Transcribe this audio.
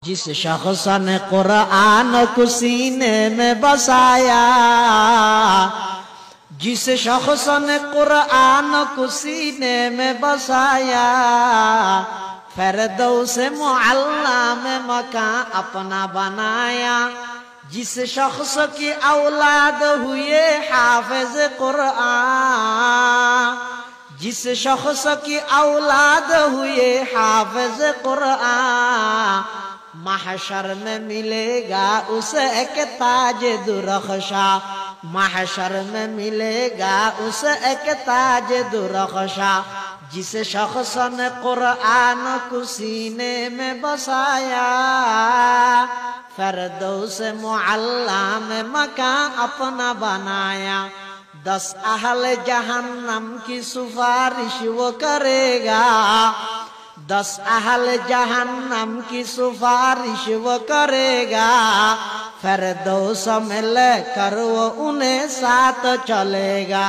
جس شخص نے قرآن کو سینے میں بسایا، جس شخص نے قرآن کو سینے میں بسایا، فردوس معلی میں مکان اپنا بنایا، جس شخص کی اولاد ہوئے حافظ قرآن، جس شخص کی اولاد ہوئے حافظ قرآن، محشر میں ملے گا اسے ایک تاج درخشاں، محشر میں ملے گا اسے ایک تاج درخشاں، جس شخص نے قرآن کو سینے میں بسایا، فردوس معلی میں مکان اپنا بنایا۔ 10 اہل جہنم کی سفارش وہ کرے گا، 10 اہل جہنم کی سفارش وہ کرے گا، فردوس میں لے کر وہ انہیں ساتھ چلے گا۔